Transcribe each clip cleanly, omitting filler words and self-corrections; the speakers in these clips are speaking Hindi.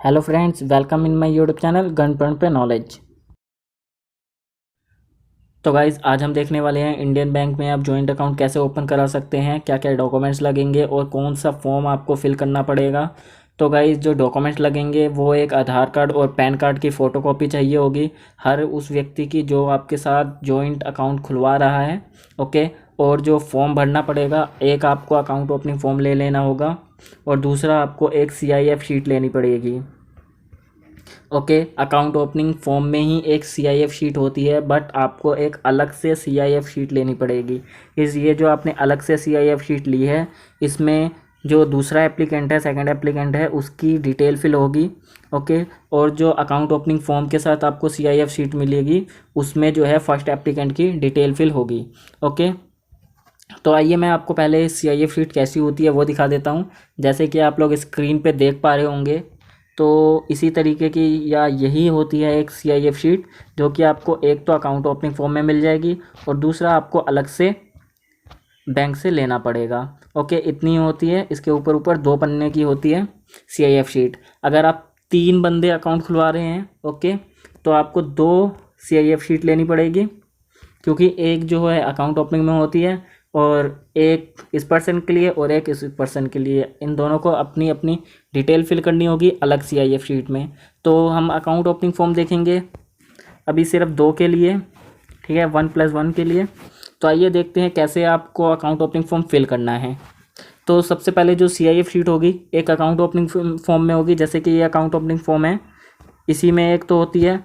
Hello friends, welcome in my YouTube channel गणपण पे नॉलेज। तो गाइज़, आज हम देखने वाले हैं इंडियन बैंक में आप जॉइंट अकाउंट कैसे ओपन करा सकते हैं, क्या क्या डॉक्यूमेंट्स लगेंगे और कौन सा फॉर्म आपको फिल करना पड़ेगा। तो गाइज़, जो डॉक्यूमेंट्स लगेंगे वो एक आधार कार्ड और पैन कार्ड की फ़ोटोकॉपी चाहिए होगी हर उस व्यक्ति की जो आपके साथ जॉइंट अकाउंट खुलवा रहा है। ओके। और जो फॉर्म भरना पड़ेगा, एक आपको अकाउंट ओपनिंग फॉर्म ले लेना होगा और दूसरा आपको एक CIF शीट लेनी पड़ेगी। ओके। अकाउंट ओपनिंग फॉर्म में ही एक CIF शीट होती है, बट आपको एक अलग से CIF शीट लेनी पड़ेगी। ये जो आपने अलग से CIF शीट ली है, इसमें जो दूसरा एप्लीकेंट है, सेकंड एप्लीकेंट है, उसकी डिटेल फिल होगी। ओके। और जो अकाउंट ओपनिंग फॉर्म के साथ आपको CIF शीट मिलेगी, उसमें जो है फर्स्ट एप्लीकेंट की डिटेल फिल होगी। ओके। तो आइए मैं आपको पहले CIF शीट कैसी होती है वो दिखा देता हूँ। जैसे कि आप लोग स्क्रीन पे देख पा रहे होंगे, तो इसी तरीके की या यही होती है एक CIF शीट, जो कि आपको एक तो अकाउंट ओपनिंग फॉर्म में मिल जाएगी और दूसरा आपको अलग से बैंक से लेना पड़ेगा। ओके, इतनी होती है। इसके ऊपर ऊपर 2 पन्ने की होती है CIF शीट। अगर आप 3 बंदे अकाउंट खुलवा रहे हैं, ओके, तो आपको 2 CIF शीट लेनी पड़ेगी, क्योंकि एक जो है अकाउंट ओपनिंग में होती है और एक इस पर्सन के लिए और एक इस पर्सन के लिए। इन दोनों को अपनी अपनी डिटेल फिल करनी होगी अलग CIF शीट में। तो हम अकाउंट ओपनिंग फॉर्म देखेंगे अभी सिर्फ 2 के लिए, ठीक है, 1+1 के लिए। तो आइए देखते हैं कैसे आपको अकाउंट ओपनिंग फॉर्म फिल करना है। तो सबसे पहले जो CIF शीट होगी एक अकाउंट ओपनिंग फॉर्म में होगी। जैसे कि ये अकाउंट ओपनिंग फॉर्म है, इसी में एक तो होती है,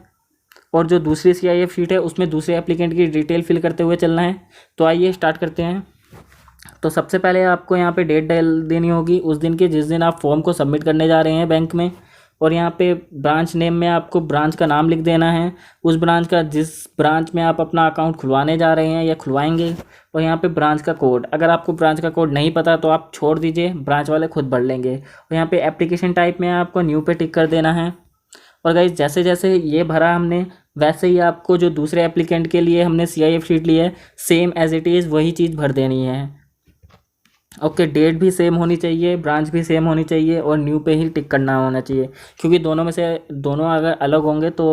और जो दूसरी CIF शीट है उसमें दूसरे एप्लीकेंट की डिटेल फिल करते हुए चलना है। तो आइए स्टार्ट करते हैं। तो सबसे पहले आपको यहाँ पे डेट डाल देनी होगी उस दिन की जिस दिन आप फॉर्म को सबमिट करने जा रहे हैं बैंक में। और यहाँ पे ब्रांच नेम में आपको ब्रांच का नाम लिख देना है, उस ब्रांच का जिस ब्रांच में आप अपना अकाउंट खुलवाने जा रहे हैं या खुलवाएंगे। और यहाँ पे ब्रांच का कोड, अगर आपको ब्रांच का कोड नहीं पता तो आप छोड़ दीजिए, ब्रांच वाले खुद भर लेंगे। और यहाँ पे एप्लीकेशन टाइप में आपको न्यू पे टिक कर देना है। और गाइज, जैसे जैसे ये भरा हमने, वैसे ही आपको जो दूसरे एप्लीकेंट के लिए हमने CIF शीट ली है, सेम एज इट इज़ वही चीज़ भर देनी है। ओके। डेट भी सेम होनी चाहिए, ब्रांच भी सेम होनी चाहिए और न्यू पे ही टिक करना होना चाहिए, क्योंकि दोनों में से दोनों अगर अलग होंगे तो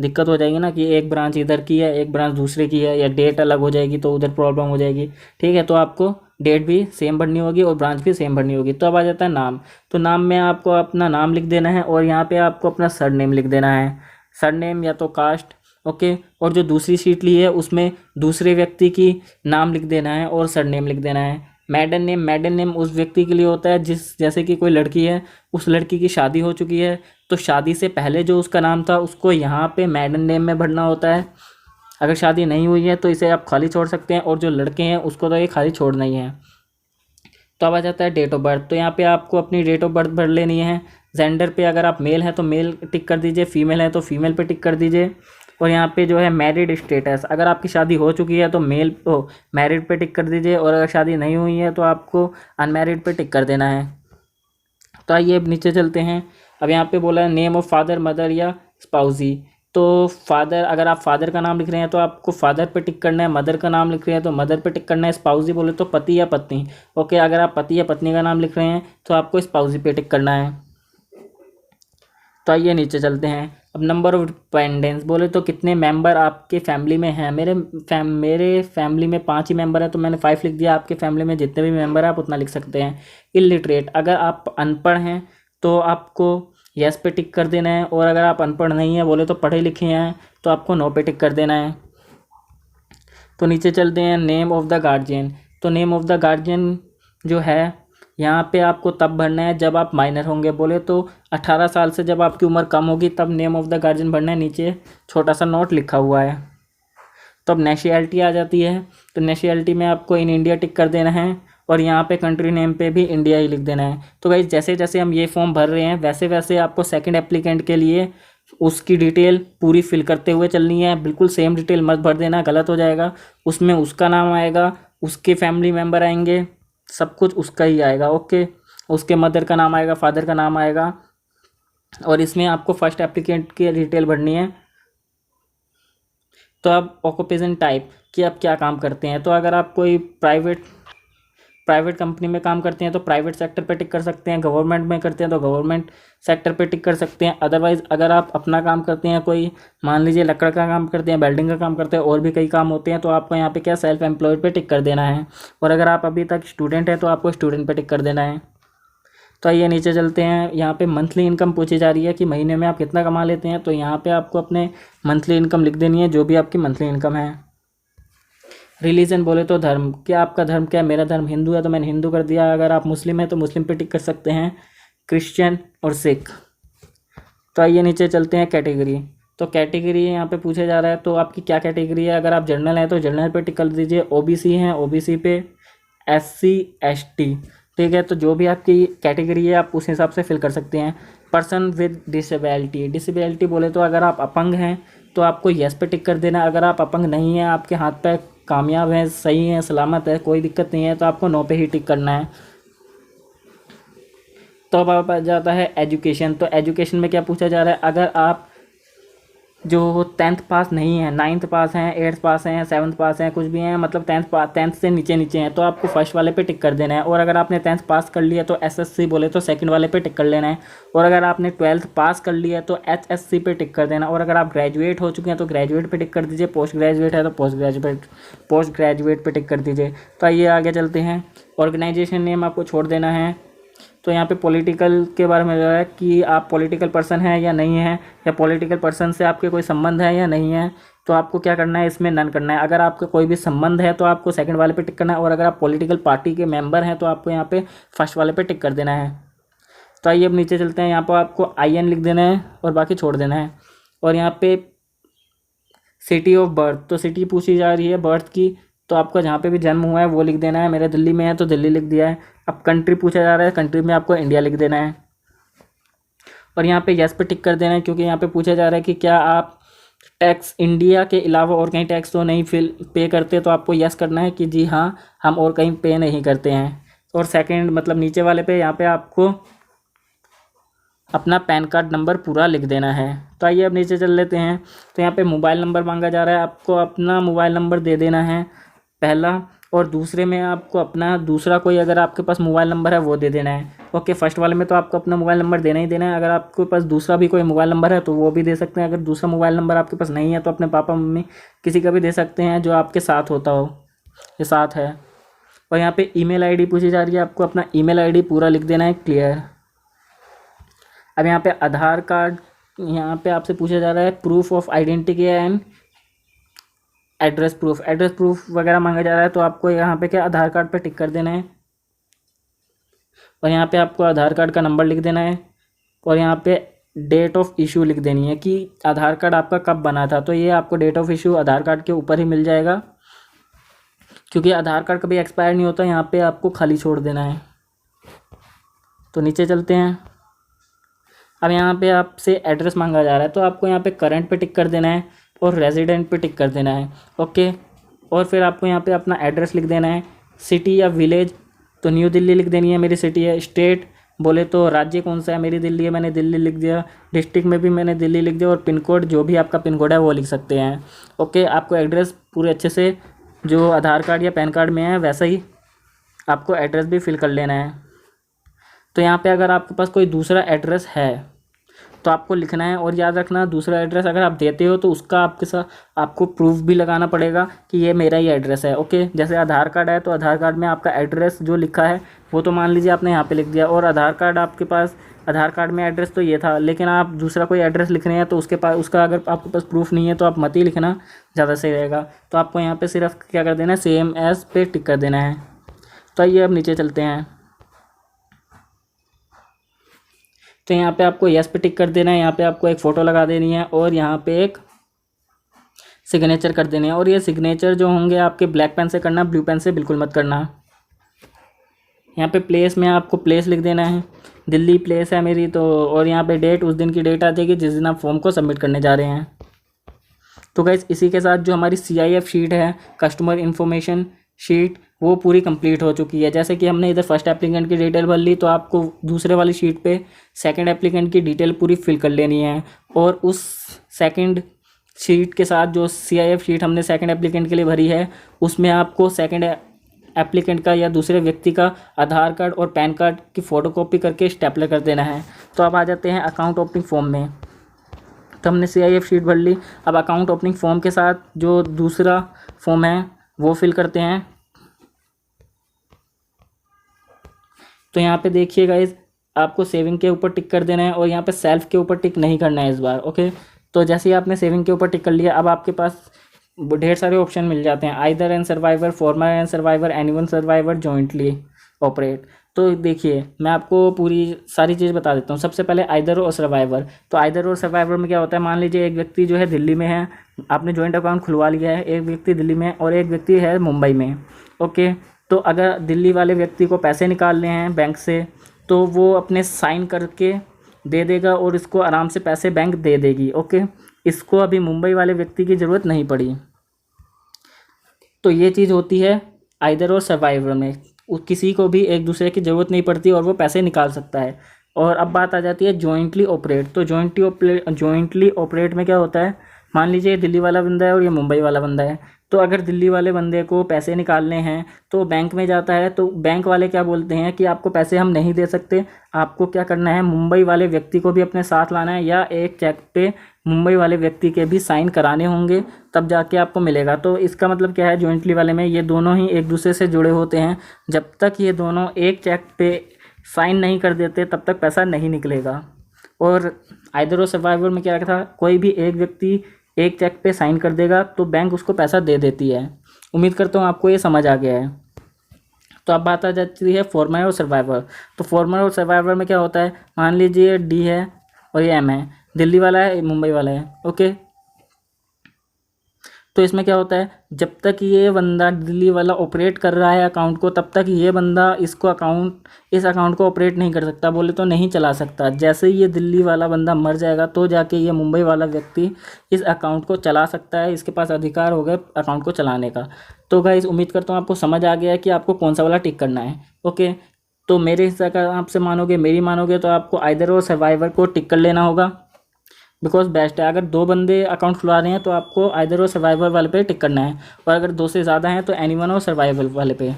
दिक्कत हो जाएगी ना, कि एक ब्रांच इधर की है एक ब्रांच दूसरे की है, या डेट अलग हो जाएगी तो उधर प्रॉब्लम हो जाएगी। ठीक है, तो आपको डेट भी सेम भरनी होगी और ब्रांच भी सेम भरनी होगी। तो अब आ जाता है नाम। तो नाम में आपको अपना नाम लिख देना है और यहाँ पे आपको अपना सरनेम लिख देना है, सरनेम या तो कास्ट। ओके। और जो दूसरी शीट ली है उसमें दूसरे व्यक्ति की नाम लिख देना है और सरनेम लिख देना है। मैडन नेम उस व्यक्ति के लिए होता है जिस, जैसे कि कोई लड़की है, उस लड़की की शादी हो चुकी है, तो शादी से पहले जो उसका नाम था उसको यहाँ पे मैडन नेम में भरना होता है। अगर शादी नहीं हुई है तो इसे आप खाली छोड़ सकते हैं, और जो लड़के हैं उसको तो ये खाली छोड़ना ही है। तो अब आ जाता है डेट ऑफ बर्थ। तो यहाँ पे आपको अपनी डेट ऑफ बर्थ भर लेनी है। जेंडर पे अगर आप मेल हैं तो मेल टिक कर दीजिए, फीमेल है तो फीमेल पे टिक कर दीजिए। और यहाँ पे जो है मैरिड स्टेटस, अगर आपकी शादी हो चुकी है तो मेल मैरिड पे टिक कर दीजिए, और अगर शादी नहीं हुई है तो आपको अनमैरिड पे टिक कर देना है। तो आइए अब नीचे चलते हैं। अब यहाँ पे बोला है नेम ऑफ फादर, मदर या स्पाउजी। तो फादर, अगर आप फादर का नाम लिख रहे हैं तो आपको फादर पे टिक करना है, मदर का नाम लिख रहे हैं तो मदर पे टिक करना है, स्पाउजी बोले तो पति या पत्नी। ओके, अगर आप पति या पत्नी का नाम लिख रहे हैं तो आपको स्पाउजी पे टिक करना है। तो आइए नीचे चलते हैं। अब नंबर ऑफ डिपेंडेंट्स बोले तो कितने मेंबर आपके फैमिली में हैं। मेरे फैमिली में 5 ही मेंबर है तो मैंने 5 लिख दिया। आपके फैमिली में जितने भी मेंबर हैं आप उतना लिख सकते हैं। इलिटरेट, अगर आप अनपढ़ हैं तो आपको यस पे टिक कर देना है, और अगर आप अनपढ़ नहीं हैं बोले तो पढ़े लिखे हैं तो आपको नो पे टिक कर देना है। तो नीचे चलते हैं। Name of the guardian. तो नेम ऑफ द गार्जियन जो है यहाँ पे आपको तब भरना है जब आप माइनर होंगे। बोले तो 18 साल से जब आपकी उम्र कम होगी तब नेम ऑफ द गार्जियन भरना है। नीचे छोटा सा नोट लिखा हुआ है। तो अब नेशनैलिटी आ जाती है। तो नेशनैलिटी में आपको इन इंडिया टिक कर देना है, और यहाँ पे कंट्री नेम पे भी इंडिया ही लिख देना है। तो गाइस, जैसे जैसे हम ये फॉर्म भर रहे हैं वैसे वैसे आपको सेकंड एप्लीकेंट के लिए उसकी डिटेल पूरी फिल करते हुए चलनी है। बिल्कुल सेम डिटेल मत भर देना, गलत हो जाएगा। उसमें उसका नाम आएगा, उसके फैमिली मेम्बर आएंगे, सब कुछ उसका ही आएगा। ओके। उसके मदर का नाम आएगा, फादर का नाम आएगा, और इसमें आपको फर्स्ट एप्लीकेंट की डिटेल भरनी है। तो अब ऑक्यूपेशन टाइप कि आप क्या काम करते हैं। तो अगर आप कोई प्राइवेट प्राइवेट कंपनी में काम करते हैं तो प्राइवेट सेक्टर पे टिक कर सकते हैं, गवर्नमेंट में करते हैं तो गवर्नमेंट सेक्टर पे टिक कर सकते हैं। अदरवाइज़ अगर आप अपना काम करते हैं, कोई मान लीजिए लकड़ का काम करते हैं, वेल्डिंग का काम करते हैं, और भी कई काम होते हैं, तो आपको यहाँ पे क्या सेल्फ एम्प्लॉयड पे टिक कर देना है। और अगर आप अभी तक स्टूडेंट हैं तो आपको स्टूडेंट पे टिक कर देना है। तो आइए नीचे चलते हैं। यहाँ पे मंथली इनकम पूछी जा रही है कि महीने में आप कितना कमा लेते हैं, तो यहाँ पे आपको अपने मंथली इनकम लिख देनी है, जो भी आपकी मंथली इनकम है। रिलीजन बोले तो धर्म, क्या आपका धर्म क्या है? मेरा धर्म हिंदू है तो मैंने हिंदू कर दिया। अगर आप मुस्लिम हैं तो मुस्लिम पे टिक कर सकते हैं, क्रिश्चियन और सिख। तो आइए नीचे चलते हैं। कैटेगरी, तो कैटेगरी यहाँ पे पूछा जा रहा है तो आपकी क्या कैटेगरी है। अगर आप जनरल हैं तो जनरल पे टिक कर दीजिए, ओबीसी हैं ओबीसी पे, एससी एसटी, ठीक है। तो जो भी आपकी कैटेगरी है आप उस हिसाब से फिल कर सकते हैं। पर्सन विद डिसेबिलिटी, डिसेबिलिटी बोले तो अगर आप अपंग हैं तो आपको यस पे टिक कर देना। अगर आप अपंग नहीं हैं, आपके हाथ पैर कामयाब हैं, सही हैं, सलामत है, कोई दिक्कत नहीं है, तो आपको नो पे ही टिक करना है। तो अब आप आ जाता है एजुकेशन। तो एजुकेशन में क्या पूछा जा रहा है, अगर आप जो 10th पास नहीं है, 9th पास हैं, 8th पास हैं, 7th पास हैं, कुछ भी हैं, मतलब 10th से नीचे नीचे हैं, तो आपको फर्स्ट वाले पे टिक कर देना है। और अगर आपने 10th पास कर लिया तो एसएससी बोले तो सेकंड वाले पे टिक कर लेना है। और अगर आपने 12th पास कर लिया तो एचएससी पे टिक कर देना। और अगर आप ग्रेजुएट हो चुके हैं तो ग्रेजुएट पे टिक कर दीजिए, पोस्ट ग्रेजुएट है तो पोस्ट ग्रेजुएट पे टिक कर दीजिए। तो आइए आगे चलते हैं। ऑर्गेनाइजेशन नेम आपको छोड़ देना है। तो यहाँ पे पॉलिटिकल के बारे में है कि आप पॉलिटिकल पर्सन हैं या नहीं हैं, या पॉलिटिकल पर्सन से आपके कोई संबंध है या नहीं है, तो आपको क्या करना है, इसमें नन करना है। अगर आपका कोई भी संबंध है तो आपको सेकंड वाले पे टिक करना है, और अगर आप पॉलिटिकल पार्टी के मेंबर हैं तो आपको यहाँ पे फर्स्ट वाले पे टिक कर देना है। तो आइए अब नीचे चलते हैं। यहाँ पर आपको IN लिख देना है और बाकी छोड़ देना है। और यहाँ पे सिटी ऑफ बर्थ, तो सिटी पूछी जा रही है बर्थ की, तो आपका जहाँ पे भी जन्म हुआ है वो लिख देना है। मेरा दिल्ली में है तो दिल्ली लिख दिया है। अब कंट्री पूछा जा रहा है, कंट्री में आपको इंडिया लिख देना है। और यहाँ पे यस पे टिक कर देना है, क्योंकि यहाँ पे पूछा जा रहा है कि क्या आप टैक्स इंडिया के अलावा और कहीं टैक्स तो नहीं पे करते, तो आपको यस करना है कि जी हाँ, हम और कहीं पे नहीं करते हैं। और सेकंड मतलब नीचे वाले पे यहाँ पे आपको अपना पैन कार्ड नंबर पूरा लिख देना है। तो आइए अब नीचे चल लेते हैं। तो यहाँ पे मोबाइल नंबर मांगा जा रहा है, आपको अपना मोबाइल नंबर दे देना है पहला, और दूसरे में आपको अपना दूसरा कोई अगर आपके पास मोबाइल नंबर है वो दे देना है। ओके, फर्स्ट वाले में तो आपको अपना मोबाइल नंबर देना ही देना है। अगर आपके पास दूसरा भी कोई मोबाइल नंबर है तो वो भी दे सकते हैं। अगर दूसरा मोबाइल नंबर आपके पास नहीं है तो अपने पापा मम्मी किसी का भी दे सकते हैं जो आपके साथ होता हो, ये साथ है। और यहाँ पे ईमेल आईडी पूछी जा रही है, आपको अपना ईमेल आईडी पूरा लिख देना है, क्लियर। अब यहाँ पे आधार कार्ड, यहाँ पे आपसे पूछा जा रहा है proof of identity and address proof वगैरह मांगा जा रहा है, तो आपको यहाँ पे क्या आधार कार्ड पे टिक कर देना है। और यहाँ पे आपको आधार कार्ड का नंबर लिख देना है। और यहाँ पे डेट ऑफ इशू लिख देनी है कि आधार कार्ड आपका कब बना था, तो ये आपको date of issue Aadhaar card के ऊपर ही मिल जाएगा, क्योंकि आधार कार्ड कभी एक्सपायर नहीं होता। यहाँ पे आपको खाली छोड़ देना है। तो नीचे चलते हैं। अब यहाँ पे आपसे एड्रेस मांगा जा रहा है, तो आपको यहाँ पे करंट पे टिक कर देना है और रेजिडेंट पे टिक कर देना है। ओके, और फिर आपको यहाँ पे अपना एड्रेस लिख देना है। सिटी या विलेज, तो न्यू दिल्ली लिख देनी है, मेरी सिटी है। स्टेट बोले तो राज्य कौन सा है, मेरी दिल्ली है, मैंने दिल्ली लिख दिया। डिस्ट्रिक्ट में भी मैंने दिल्ली लिख दिया। और पिन कोड, जो भी आपका पिन कोड है वो लिख सकते हैं। ओके, आपको एड्रेस पूरे अच्छे से जो आधार कार्ड या पैन कार्ड में है वैसा ही आपको एड्रेस भी फिल कर लेना है। तो यहाँ पे अगर आपके पास कोई दूसरा एड्रेस है तो आपको लिखना है। और याद रखना, दूसरा एड्रेस अगर आप देते हो तो उसका आपके साथ आपको प्रूफ भी लगाना पड़ेगा कि ये मेरा ही एड्रेस है। ओके, जैसे आधार कार्ड है तो आधार कार्ड में आपका एड्रेस जो लिखा है वो तो मान लीजिए आपने यहाँ पे लिख दिया, और आधार कार्ड आपके पास, आधार कार्ड में एड्रेस तो ये था, लेकिन आप दूसरा कोई एड्रेस लिख रहे हैं तो उसके पास, उसका अगर आपके पास प्रूफ नहीं है तो आप मत ही लिखना, ज़्यादा सही रहेगा। तो आपको यहाँ पर सिर्फ क्या कर देना है, सेम एज पे टिक कर देना है। तो आइए अब नीचे चलते हैं। तो यहाँ पे आपको यस पे टिक कर देना है। यहाँ पे आपको एक फ़ोटो लगा देनी है और यहाँ पे एक सिग्नेचर कर देनी है। और ये सिग्नेचर जो होंगे आपके ब्लैक पेन से करना, ब्लू पेन से बिल्कुल मत करना। यहाँ पे प्लेस में आपको प्लेस लिख देना है, दिल्ली प्लेस है मेरी तो। और यहाँ पे डेट, उस दिन की डेट आ जाएगी जिस दिन आप फॉर्म को सबमिट करने जा रहे हैं। तो गाइस, इसी के साथ जो हमारी CIF शीट है, कस्टमर इन्फॉर्मेशन शीट, वो पूरी कंप्लीट हो चुकी है। जैसे कि हमने इधर फर्स्ट एप्लीकेंट की डिटेल भर ली, तो आपको दूसरे वाली शीट पे सेकंड एप्लीकेंट की डिटेल पूरी फिल कर लेनी है। और उस सेकंड शीट के साथ जो CIF शीट हमने सेकंड एप्लीकेंट के लिए भरी है, उसमें आपको सेकंड एप्लीकेंट का या दूसरे व्यक्ति का आधार कार्ड और पैन कार्ड की फ़ोटोकॉपी करके स्टेपलर कर देना है। तो अब आ जाते हैं अकाउंट ओपनिंग फॉर्म में। तो हमने CIF शीट भर ली। अब अकाउंट ओपनिंग फॉर्म के साथ जो दूसरा फॉर्म है वो फिल करते हैं। तो यहाँ पे देखिए गाइस, आपको सेविंग के ऊपर टिक कर देना है और यहाँ पे सेल्फ के ऊपर टिक नहीं करना है इस बार। ओके, तो जैसे ही आपने सेविंग के ऊपर टिक कर लिया, अब आपके पास ढेर सारे ऑप्शन मिल जाते हैं, either and survivor, farmer and survivor, anyone survivor, jointly operate. तो देखिए मैं आपको पूरी सारी चीज़ बता देता हूँ। सबसे पहले आइदर और सर्वाइवर। तो आइदर और सर्वाइवर में क्या होता है, मान लीजिए एक व्यक्ति जो है दिल्ली में है, आपने जॉइंट अकाउंट खुलवा लिया है, एक व्यक्ति दिल्ली में और एक व्यक्ति है मुंबई में। ओके, तो अगर दिल्ली वाले व्यक्ति को पैसे निकालने हैं बैंक से, तो वो अपने साइन करके दे देगा और इसको आराम से पैसे बैंक दे देगी। ओके, इसको अभी मुंबई वाले व्यक्ति की ज़रूरत नहीं पड़ी। तो ये चीज़ होती है आइदर और सर्वाइवर में, किसी को भी एक दूसरे की ज़रूरत नहीं पड़ती और वो पैसे निकाल सकता है। और अब बात आ जाती है जॉइंटली ऑपरेट। तो जॉइंटली ऑपरेट में क्या होता है, मान लीजिए दिल्ली वाला बंदा है और ये मुंबई वाला बंदा है। तो अगर दिल्ली वाले बंदे को पैसे निकालने हैं तो बैंक में जाता है, तो बैंक वाले क्या बोलते हैं कि आपको पैसे हम नहीं दे सकते, आपको क्या करना है, मुंबई वाले व्यक्ति को भी अपने साथ लाना है या एक चेक पे मुंबई वाले व्यक्ति के भी साइन कराने होंगे, तब जाके आपको मिलेगा। तो इसका मतलब क्या है, जॉइंटली वाले में ये दोनों ही एक दूसरे से जुड़े होते हैं। जब तक ये दोनों एक चेक पे साइन नहीं कर देते तब तक पैसा नहीं निकलेगा। और आइदर और सर्वाइवर में क्या था, कोई भी एक व्यक्ति एक चेक पे साइन कर देगा तो बैंक उसको पैसा दे देती है। उम्मीद करता हूँ आपको ये समझ आ गया है। तो अब बात आ जाती है फॉर्मर और सर्वाइवर। तो फॉर्मर और सर्वाइवर में क्या होता है, मान लीजिए D है और ये M है, दिल्ली वाला है मुंबई वाला है। ओके, तो इसमें क्या होता है, जब तक ये बंदा दिल्ली वाला ऑपरेट कर रहा है अकाउंट को, तब तक ये बंदा इस अकाउंट को ऑपरेट नहीं कर सकता, बोले तो नहीं चला सकता। जैसे ही ये दिल्ली वाला बंदा मर जाएगा तो जाके ये मुंबई वाला व्यक्ति इस अकाउंट को चला सकता है, इसके पास अधिकार हो गए अकाउंट को चलाने का। तो गाइस उम्मीद करता हूँ आपको समझ आ गया है कि आपको कौन सा वाला टिक करना है। ओके, तो मेरे हिस्सा का आपसे मानोगे, मेरी मानोगे, तो आपको आइदर और सर्वाइवर को टिक कर लेना होगा, बिकॉज बेस्ट है। अगर 2 बंदे अकाउंट खुलवा रहे हैं तो आपको आइदर और सर्वाइवर वाले पे टिक करना है, और अगर 2 से ज़्यादा हैं तो एनीवन और सर्वाइवर वाले पे।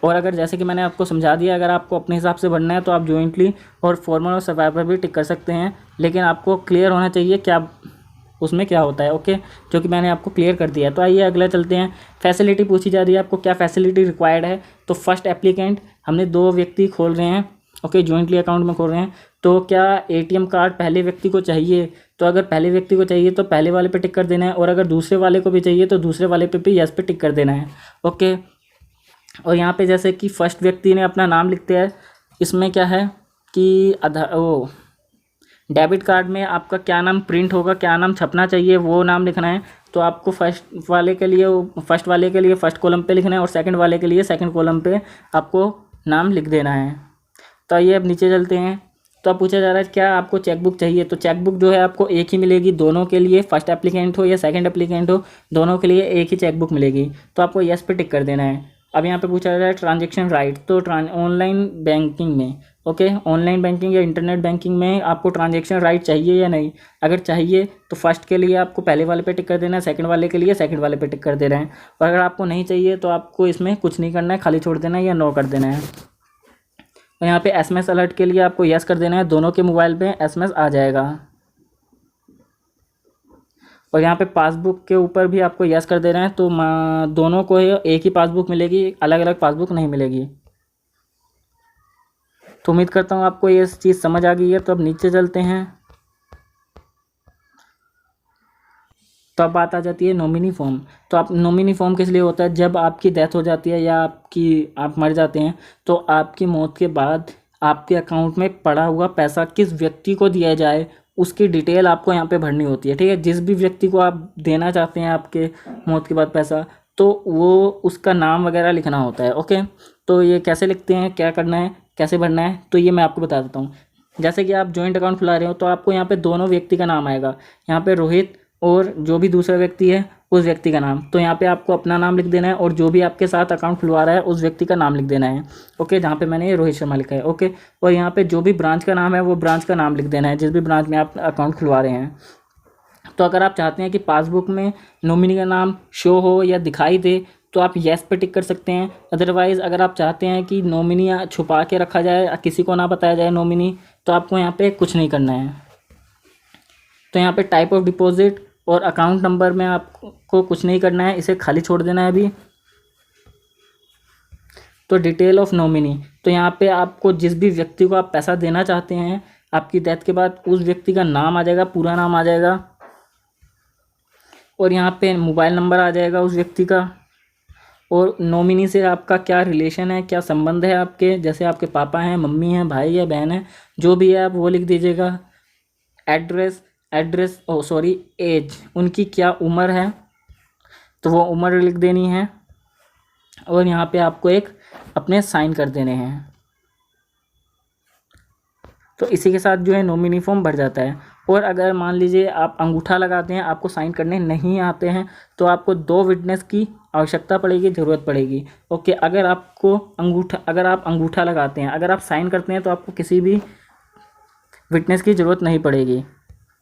और अगर जैसे कि मैंने आपको समझा दिया, अगर आपको अपने हिसाब से भरना है तो आप जॉइंटली और फॉर्मर और सर्वाइवर भी टिक कर सकते हैं, लेकिन आपको क्लियर होना चाहिए क्या उसमें क्या होता है। ओके, जो कि मैंने आपको क्लियर कर दिया है। तो आइए अगला चलते हैं। फैसिलिटी पूछी जा रही है आपको, क्या फैसिलिटी रिक्वायर्ड है। तो फर्स्ट एप्लीकेंट, हमने 2 व्यक्ति खोल रहे हैं, ओके, जॉइंटली अकाउंट में खोल रहे हैं, तो क्या ATM कार्ड पहले व्यक्ति को चाहिए। तो अगर पहले व्यक्ति को चाहिए तो पहले वाले पे टिक कर देना है, और अगर दूसरे वाले को भी चाहिए तो दूसरे वाले पे भी यस पे टिक कर देना है। ओके, और यहाँ पे जैसे कि फर्स्ट व्यक्ति ने अपना नाम लिखते हैं, इसमें क्या है कि डेबिट कार्ड में आपका क्या नाम प्रिंट होगा, क्या नाम छपना चाहिए, वो नाम लिखना है। तो आपको फर्स्ट वाले के लिए फर्स्ट कॉलम पे लिखना है, और सेकंड वाले के लिए सेकंड कॉलम पे आपको नाम लिख देना है। तो आइए अब नीचे चलते हैं। तो अब पूछा जा रहा है क्या आपको चेकबुक चाहिए। तो चेकबुक जो है आपको एक ही मिलेगी दोनों के लिए, फर्स्ट एप्लीकेंट हो या सेकंड एप्लीकेंट हो, दोनों के लिए एक ही चेकबुक मिलेगी। तो आपको यस पे टिक कर देना है। अब यहाँ पे पूछा जा रहा है ट्रांजेक्शन राइट। तो ऑनलाइन बैंकिंग में, ओके, ऑनलाइन बैंकिंग या इंटरनेट बैंकिंग में आपको ट्रांजेक्शन राइट चाहिए या नहीं। अगर चाहिए तो फर्स्ट के लिए आपको पहले वाले पे टिक कर देना है, सेकंड वाले के लिए सेकंड वाले पे टिक कर देना है। और अगर आपको नहीं चाहिए तो आपको इसमें कुछ नहीं करना है, खाली छोड़ देना है या नो कर देना है। और यहाँ पे SMS अलर्ट के लिए आपको यस कर देना है, दोनों के मोबाइल पे SMS आ जाएगा। और यहाँ पे पासबुक के ऊपर भी आपको यस कर देना है, तो दोनों को एक ही पासबुक मिलेगी, अलग अलग पासबुक नहीं मिलेगी। तो उम्मीद करता हूँ आपको ये चीज़ समझ आ गई है। तो अब नीचे चलते हैं। तो अब बात आ जाती है नॉमिनी फॉर्म। तो आप नॉमिनी फॉर्म किस लिए होता है, जब आपकी डेथ हो जाती है या आप मर जाते हैं, तो आपकी मौत के बाद आपके अकाउंट में पड़ा हुआ पैसा किस व्यक्ति को दिया जाए उसकी डिटेल आपको यहाँ पे भरनी होती है। ठीक है, जिस भी व्यक्ति को आप देना चाहते हैं आपके मौत के बाद पैसा, तो वो उसका नाम वगैरह लिखना होता है। ओके, तो ये कैसे लिखते हैं, क्या करना है, कैसे भरना है, तो ये मैं आपको बता देता हूँ। जैसे कि आप जॉइंट अकाउंट खुला रहे हो तो आपको यहाँ पे दोनों व्यक्ति का नाम आएगा, यहाँ पे रोहित और जो भी दूसरा व्यक्ति है उस व्यक्ति का नाम। तो यहाँ पे आपको अपना नाम लिख देना है और जो भी आपके साथ अकाउंट खुलवा रहा है उस व्यक्ति का नाम लिख देना है। ओके, जहाँ पे मैंने ये रोहित शर्मा लिखा है। ओके, और यहाँ पे जो भी ब्रांच का नाम है वो ब्रांच का नाम लिख देना है, जिस भी ब्रांच में आप अकाउंट खुलवा रहे हैं। तो अगर आप चाहते हैं कि पासबुक में नॉमिनी का नाम शो हो या दिखाई दे, तो आप येस पे टिक कर सकते हैं। अदरवाइज़ अगर आप चाहते हैं कि नॉमिनी छुपा के रखा जाए, किसी को ना बताया जाए नॉमिनी, तो आपको यहाँ पे कुछ नहीं करना है। तो यहाँ पे टाइप ऑफ डिपॉजिट और अकाउंट नंबर में आपको कुछ नहीं करना है, इसे खाली छोड़ देना है अभी। तो डिटेल ऑफ नॉमिनी, तो यहाँ पे आपको जिस भी व्यक्ति को आप पैसा देना चाहते हैं, आपकी डेथ के बाद उस व्यक्ति का नाम आ जाएगा, पूरा नाम आ जाएगा, और यहाँ पे मोबाइल नंबर आ जाएगा उस व्यक्ति का, और नॉमिनी से आपका क्या रिलेशन है, क्या संबंध है आपके, जैसे आपके पापा हैं, मम्मी हैं, भाई है, बहन है, जो भी है आप वो लिख दीजिएगा। एड्रेस एज, उनकी क्या उम्र है, तो वो उम्र लिख देनी है, और यहाँ पे आपको एक अपने साइन कर देने हैं। तो इसी के साथ जो है नॉमिनी फॉर्म भर जाता है। और अगर मान लीजिए आप अंगूठा लगाते हैं, आपको साइन करने नहीं आते हैं, तो आपको 2 विटनेस की आवश्यकता पड़ेगी, ज़रूरत पड़ेगी। ओके, अगर आप अंगूठा लगाते हैं, अगर आप साइन करते हैं, तो आपको किसी भी विटनेस की ज़रूरत नहीं पड़ेगी।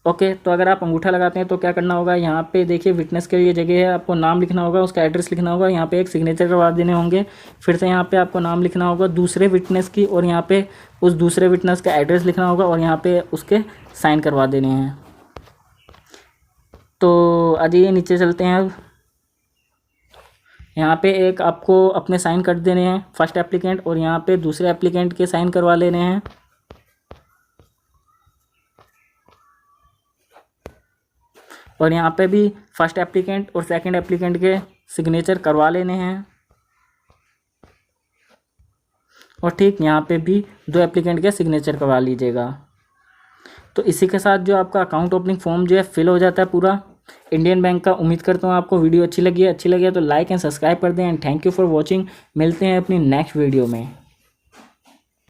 ओके, तो अगर आप अंगूठा लगाते हैं तो क्या करना होगा, यहाँ पे देखिए विटनेस के लिए जगह है, आपको नाम लिखना होगा, उसका एड्रेस लिखना होगा, यहाँ पे एक सिग्नेचर करवा देने होंगे, फिर से यहाँ पे आपको नाम लिखना होगा दूसरे विटनेस की, और यहाँ पे उस दूसरे विटनेस का एड्रेस लिखना होगा, और यहाँ पे उसके साइन करवा देने हैं। तो आइए नीचे चलते हैं। अब यहाँ पे एक आपको अपने साइन कर देने हैं, फर्स्ट एप्लीकेंट, और यहाँ पे दूसरे एप्लीकेंट के साइन करवा लेने हैं। और यहाँ पे भी फर्स्ट एप्लीकेंट और सेकंड एप्लीकेंट के सिग्नेचर करवा लेने हैं। और ठीक यहाँ पे भी 2 एप्लीकेंट के सिग्नेचर करवा लीजिएगा। तो इसी के साथ जो आपका अकाउंट ओपनिंग फॉर्म जो है फिल हो जाता है पूरा इंडियन बैंक का। उम्मीद करता हूँ आपको वीडियो अच्छी लगी है तो लाइक एंड सब्सक्राइब कर दें। And thank you for watching. मिलते हैं अपनी नेक्स्ट वीडियो में।